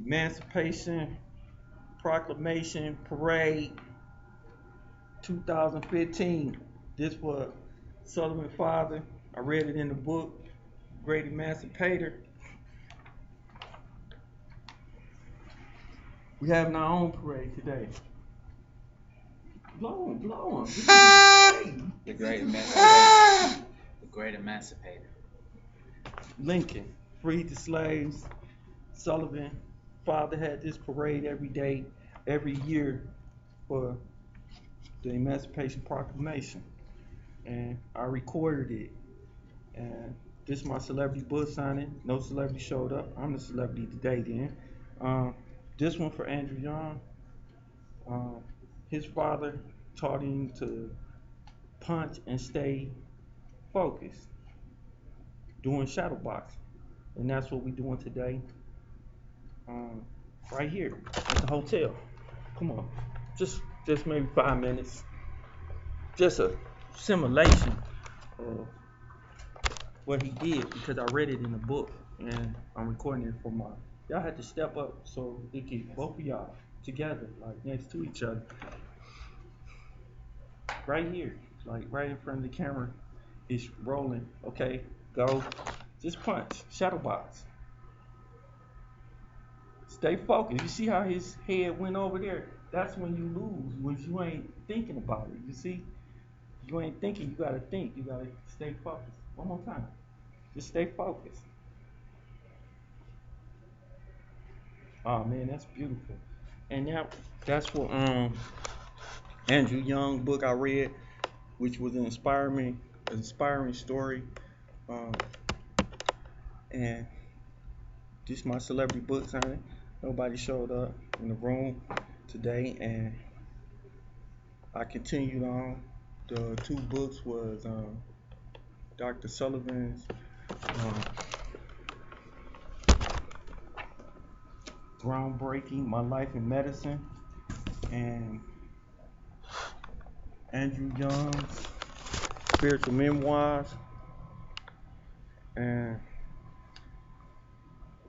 Emancipation Proclamation Parade 2015. This was Sullivan Father. I read it in the book, Great Emancipator. We having our own parade today. Blow 'em, blow 'em. The Great Emancipator. The Great Emancipator. Lincoln freed the slaves. Sullivan Father had this parade every day, every year for the Emancipation Proclamation. And I recorded it. And this is my celebrity book signing. No celebrity showed up. I'm the celebrity today then. This one for Andrew Young. His father taught him to punch and stay focused, doing shadow boxing. And that's what we're doing today. Right here at the hotel. Come on. Just maybe 5 minutes. Just a simulation of what he did because I read it in the book and I'm recording it for my. Y'all had to step up so it could both of y'all together, like next to each other. Right here, like right in front of the camera. It's rolling. Okay, go. Just punch. Shadow box. Stay focused. You see how his head went over there? That's when you lose, when you ain't thinking about it. You see? You ain't thinking, you gotta think. You gotta stay focused. One more time. Just stay focused. Oh man, that's beautiful. And that's what Andrew Young book I read, which was an inspiring story. Um, and this is my celebrity book signing. Nobody showed up in the room today, and I continued on. The two books was Dr. Sullivan's Groundbreaking My Life in Medicine and Andrew Young's Spiritual Memoirs. And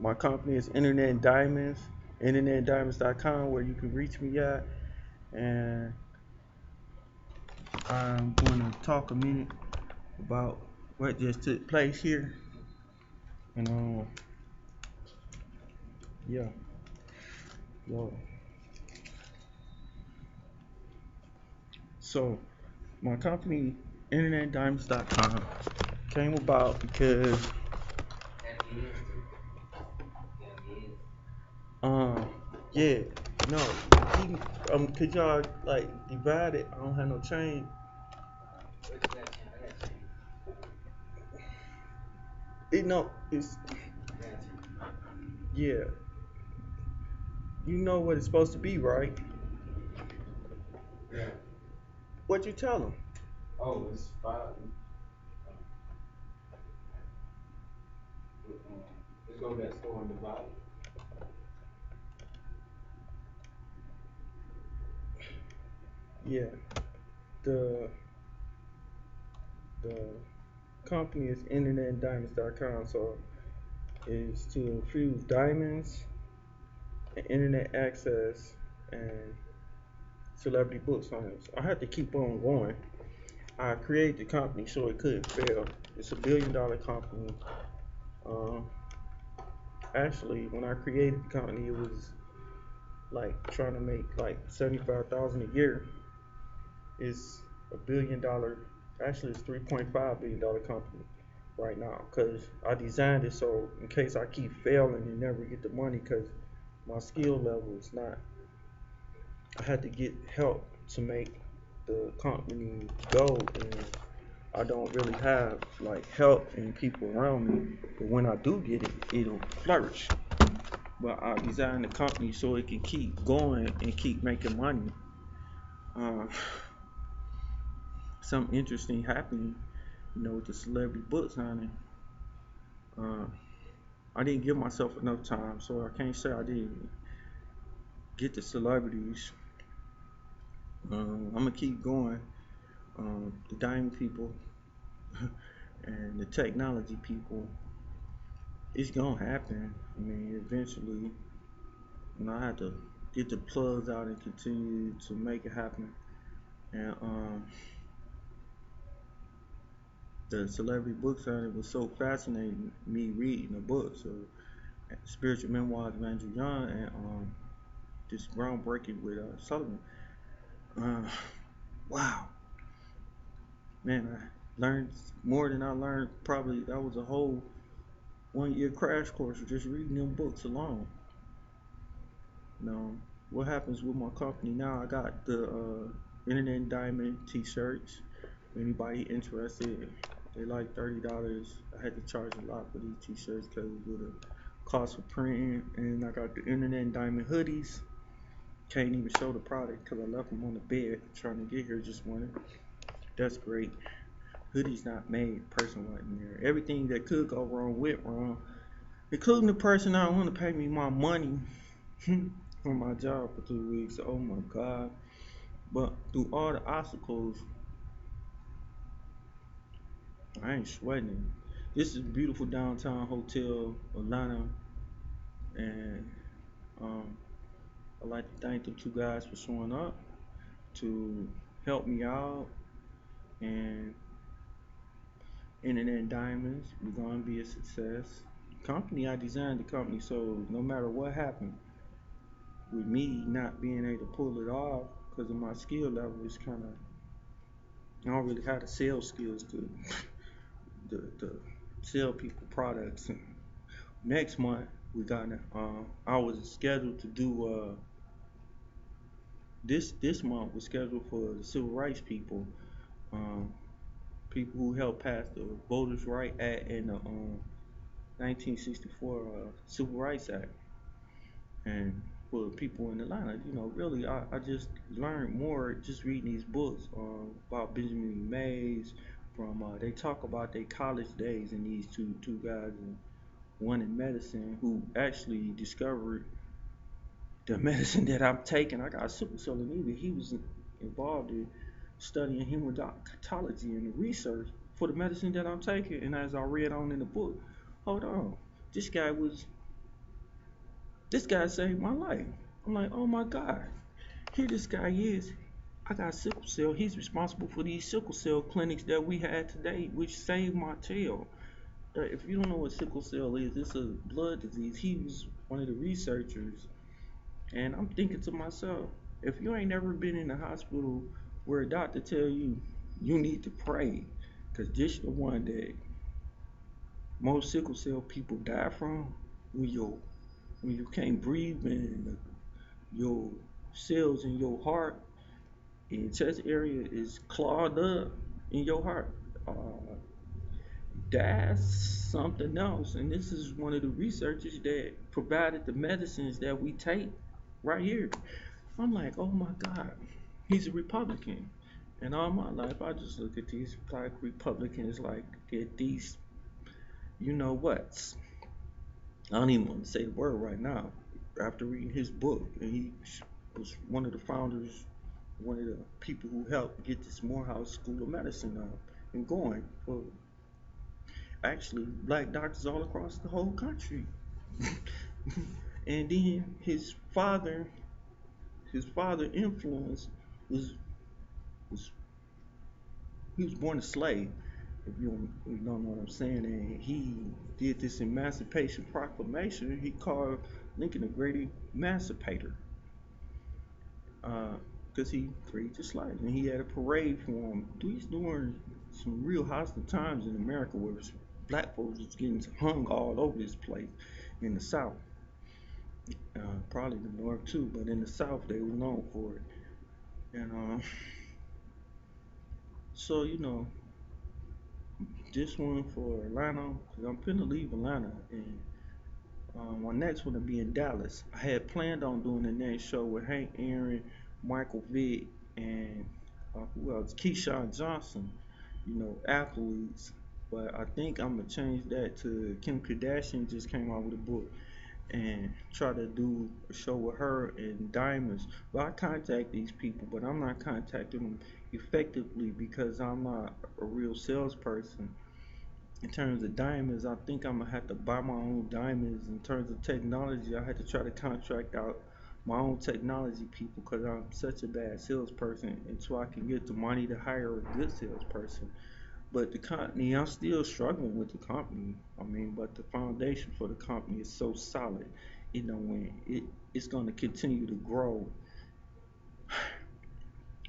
my company is Internet Diamonds, internetdiamonds.com, where you can reach me at. And I'm going to talk a minute about what just took place here. And yeah. So my company, internetdiamonds.com, came about because yeah, no, could y'all like divide it? I don't have no chain. It's yeah. You know what it's supposed to be, right? Yeah. What you tell them? Oh, it's 5. Let's go to that store and divide it. Yeah. The company is internetdiamonds.com, so it's to infuse diamonds and internet access and celebrity book signings. I had to keep on going. I created the company so it couldn't fail. It's a $1 billion company. Actually, when I created the company, it was like trying to make like 75,000 a year. It's $1 billion. Actually, it's $3.5 billion company right now because I designed it so in case I keep failing and never get the money because my skill level is not. I had to get help to make the company go, and I don't really have like help and people around me. But when I do get it, it'll flourish. But I designed the company so it can keep going and keep making money. Uh, Something interesting happened, with the celebrity book signing. Uh, I didn't give myself enough time, so I can't say I didn't get the celebrities. I'm gonna keep going. The diamond people and the technology people, it's gonna happen. I mean, eventually, and I had to get the plugs out and continue to make it happen. And the celebrity book signing was so fascinating. Me reading the book, so spiritual memoirs of Andrew Young, and this groundbreaking with Sullivan. Uh, wow, man, I learned more than I learned. Probably that was a whole 1 year crash course of just reading them books alone. You know what happens with my company now? I got the Internet Diamond T-shirts. Anybody interested? They like $30. I had to charge a lot for these T-shirts because of the cost of printing. And I got the Internet Diamond hoodies. Can't even show the product because I left them on the bed trying to get here. Just wanted. That's great. Hoodies not made. Person wasn't there. Everything that could go wrong went wrong, including the person not want to pay me my money for my job for 2 weeks. Oh my God. But through all the obstacles, I ain't sweating. This is beautiful downtown hotel, Atlanta, and um, I'd like to thank the two guys for showing up to help me out. And Internet Diamonds, we're gonna be a success. Company, I designed the company, so no matter what happened, with me not being able to pull it off because of my skill level, it's kind of I don't really have the sales skills to to sell people products. And next month we got I was scheduled to do this month was scheduled for the civil rights people, um, people who helped pass the Voters' Right Act and the 1964 Civil Rights Act, and for people in Atlanta. Really, I just learned more just reading these books about Benjamin Mays. From they talk about their college days, and these two guys, and one in medicine who actually discovered the medicine that I'm taking. I got sickle cell anemia. He was involved in studying hematology and the research for the medicine that I'm taking. And as I read on in the book, hold on, this guy was this guy saved my life. I'm like, oh my God, here this guy is. I got sickle cell. He's responsible for these sickle cell clinics that we had today, which saved my tail. If you don't know what sickle cell is, it's a blood disease. He was one of the researchers. And I'm thinking to myself, if you ain't never been in a hospital where a doctor tell you you need to pray, because this the one that most sickle cell people die from, when you can't breathe and your cells in your heart and chest area is clogged up in your heart. Uh, that's something else. And this is one of the researchers that provided the medicines that we take right here. I'm like, oh my God, he's a Republican. And all my life, I just look at these black Republicans like at these, you know what? I don't even want to say the word right now. After reading his book, and he was one of the founders, one of the people who helped get this Morehouse School of Medicine up and going for actually black doctors all across the whole country. And then his father influence was was he was born a slave. If you don't know what I'm saying, and he did this Emancipation Proclamation. He called Lincoln the Great Emancipator, because he freed the slaves, and he had a parade for him. He's during some real hostile times in America where black folks was getting hung all over this place in the South, probably the North too, but in the South they were known for it. And so this one for Atlanta, because I'm finna leave Atlanta, and my next one will be in Dallas. I had planned on doing the next show with Hank Aaron, Michael Vick, and who else? Keyshawn Johnson, athletes. But I think I'm gonna change that to Kim Kardashian just came out with a book, and try to do a show with her and Diamonds. But I contact these people, but I'm not contacting them effectively because I'm not a real salesperson. In terms of diamonds, I think I'm gonna have to buy my own diamonds. In terms of technology, I had to try to contract out my own technology people because I'm such a bad salesperson until I can get the money to hire a good salesperson. But the company, I'm still struggling with the company. I mean, but the foundation for the company is so solid. You know, when it's going to continue to grow.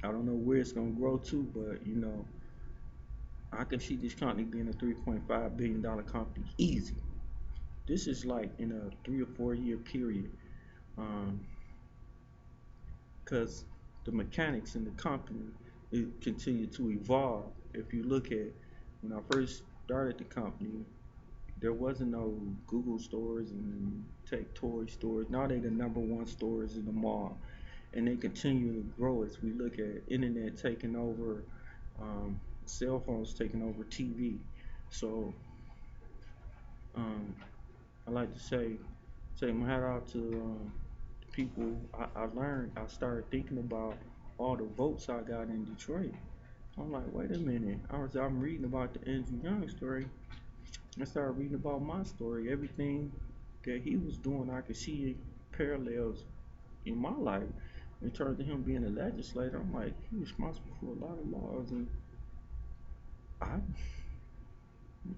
I don't know where it's going to grow to, but I can see this company being a $3.5 billion company easy. This is like in a 3 or 4 year period, um, because the mechanics in the company it continue to evolve. If you look at when I first started the company, there wasn't no Google stores and Tech Toy stores. Now they the number one stores in the mall, and they continue to grow as we look at internet taking over, cell phones taking over TV. So um, I like to say my hat out to people. I learned. I started thinking about all the votes I got in Detroit. I'm like, wait a minute. I'm reading about the Andrew Young story. I started reading about my story. Everything that he was doing, I could see parallels in my life. In terms of him being a legislator, I'm like, he's responsible for a lot of laws, and I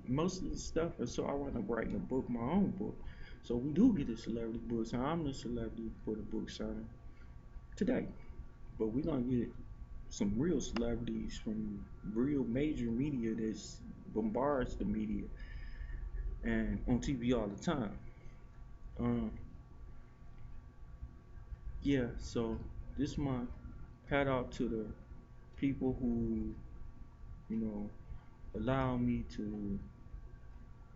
most of the stuff. And so I wound up writing a book, my own book. So we do get a celebrity book, so I'm the celebrity for the book signing today. But we're gonna get some real celebrities from real major media that bombards the media and on TV all the time. Um, yeah, so this month, hat out to the people who, you know, allow me to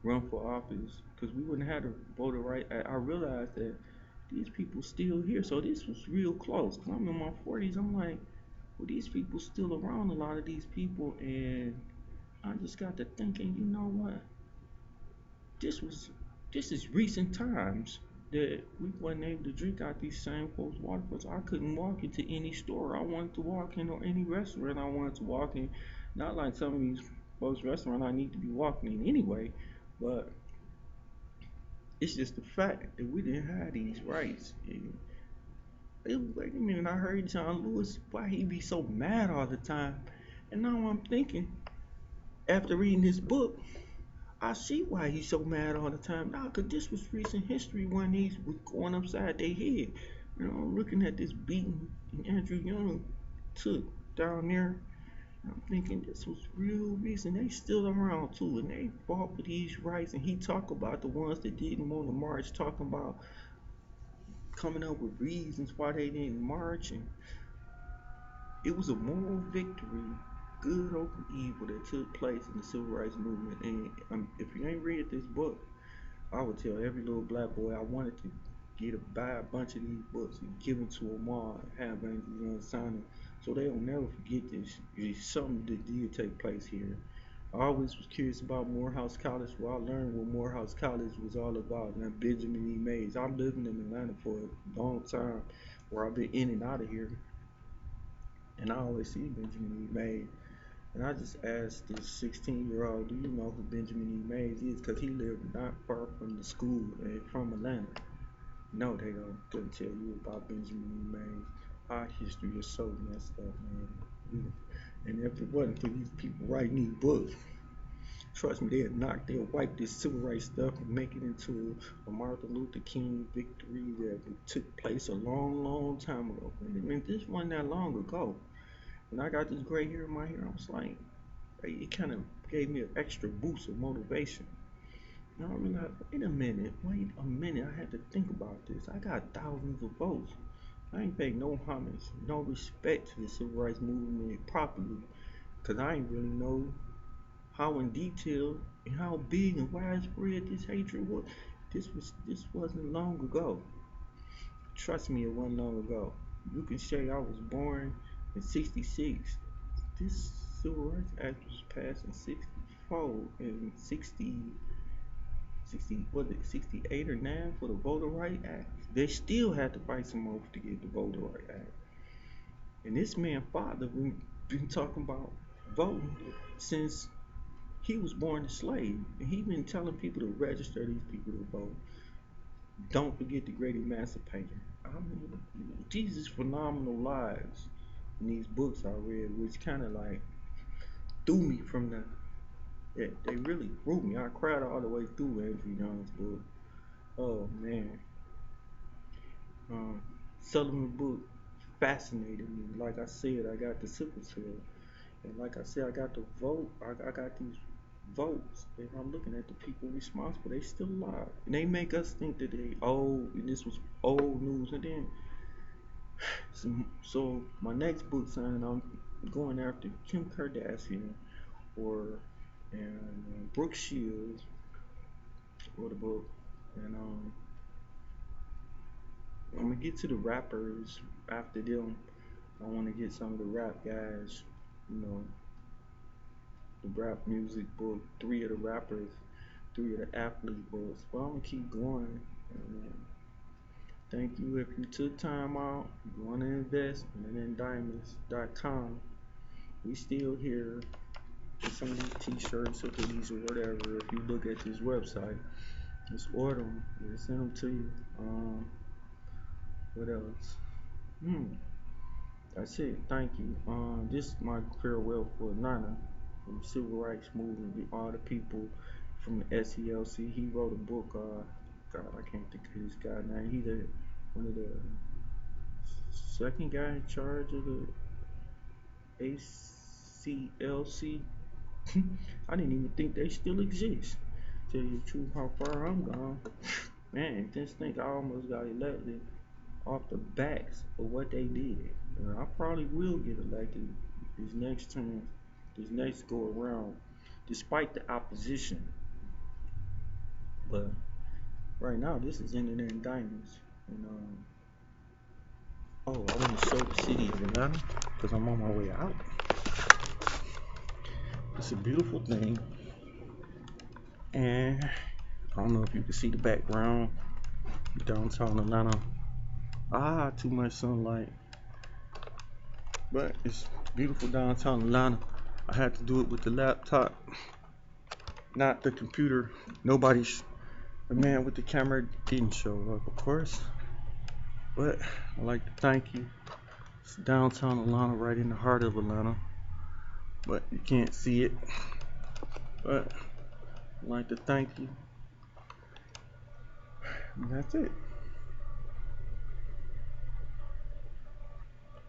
run for office because we wouldn't have the voter right. I realized that these people still here, so this was real close. Cause I'm in my 40s. I'm like, well, these people still around. A lot of these people, and I just got to thinking, you know what? This was this is recent times that we wasn't able to drink out these same folks' water because I couldn't walk into any store I wanted to walk in or any restaurant I wanted to walk in. Not like some of these folks' restaurants I need to be walking in anyway, but it's just the fact that we didn't have these rights. And wait a minute, I heard John Lewis why he be so mad all the time, and now I'm thinking after reading this book I see why he's so mad all the time now, because this was recent history when these was going upside their head. Looking at this beating Andrew Young took down there, I'm thinking this was real recent. They still around too, and they fought for these rights. And he talked about the ones that didn't want to march, talking about coming up with reasons why they didn't march, and it was a moral victory, good over evil, that took place in the civil rights movement. And if you ain't read this book, I would tell every little black boy I wanted to buy a bunch of these books and give them to them all and have Andrew Young sign them so they'll never forget this. It's something that did take place here. I always was curious about Morehouse College. Well, I learned what Morehouse College was all about. Now, Benjamin E. Mays. I'm living in Atlanta for a long time where I've been in and out of here. And I always see Benjamin E. Mays. And I just asked this 16-year-old, do you know who Benjamin E. Mays is? Because he lived not far from the school and from Atlanta. No, they don't. Couldn't tell you about Benjamin E. Mays. Our history is so messed up, man. And if it wasn't for these people writing these books, trust me, they'll wipe this civil rights stuff and make it into a Martin Luther King victory that took place a long, long time ago. I mean, this wasn't that long ago. When I got this gray hair in my hair, I was like, hey, it kind of gave me an extra boost of motivation. And I realized, wait a minute, I had to think about this. I got thousands of votes. I ain't paid no homage, no respect to the civil rights movement properly, because I ain't really know how in detail and how big and widespread this hatred was. This wasn't long ago. Trust me, it wasn't long ago. You can say I was born in '66. This Civil Rights Act was passed in '64 and 60, was it 68 or 9 for the Voter Right Act. They still had to fight some more to get the Voter Right Act. And this man father been talking about voting since he was born a slave, and he been telling people to register these people to vote. don't forget the Great Emancipator. I mean, these is phenomenal lives in these books I read, which kind of like threw me from the. They really threw me. I cried all the way through Andrew Young's book. Oh man, um, Sullivan book fascinated me. Like I said, I got the sickle cell, and like I said, I got the vote. I got these votes, and I'm looking at the people responsible. They still alive, and they make us think that they old, and this was old news. And then, so my next book signing, I'm going after Kim Kardashian or and Brooke Shields wrote a book, and I'm gonna get to the rappers after them. I want to get some of the rap guys, you know, the rap music book, three of the rappers, three of the athlete books. But I'm gonna keep going. And, thank you if you took time out. You want to invest in diamonds.com. We still here with some of these t-shirts or hoodies or whatever. If you look at this website, just order them. We'll send them to you. What else? Hmm. That's it. Thank you. This is my farewell for Nana, from the Civil Rights Movement. All the people from the SELC. He wrote a book. God, I can't think of his guy's name. He's one of the second guy in charge of the ACLC. I didn't even think they still exist. Tell you the truth, how far I'm gone. Man, just think I almost got elected off the backs of what they did. I probably will get elected this next term, this next go around, despite the opposition. But right now, this is ending in diamonds. And oh, I want to show the city of Atlanta because I'm on my way out. It's a beautiful thing, and I don't know if you can see the background, downtown Atlanta. Too much sunlight. But it's beautiful downtown Atlanta. I had to do it with the laptop, not the computer. The man with the camera didn't show up, of course. But I'd like to thank you. It's downtown Atlanta, right in the heart of Atlanta. But you can't see it. But I'd like to thank you. And that's it.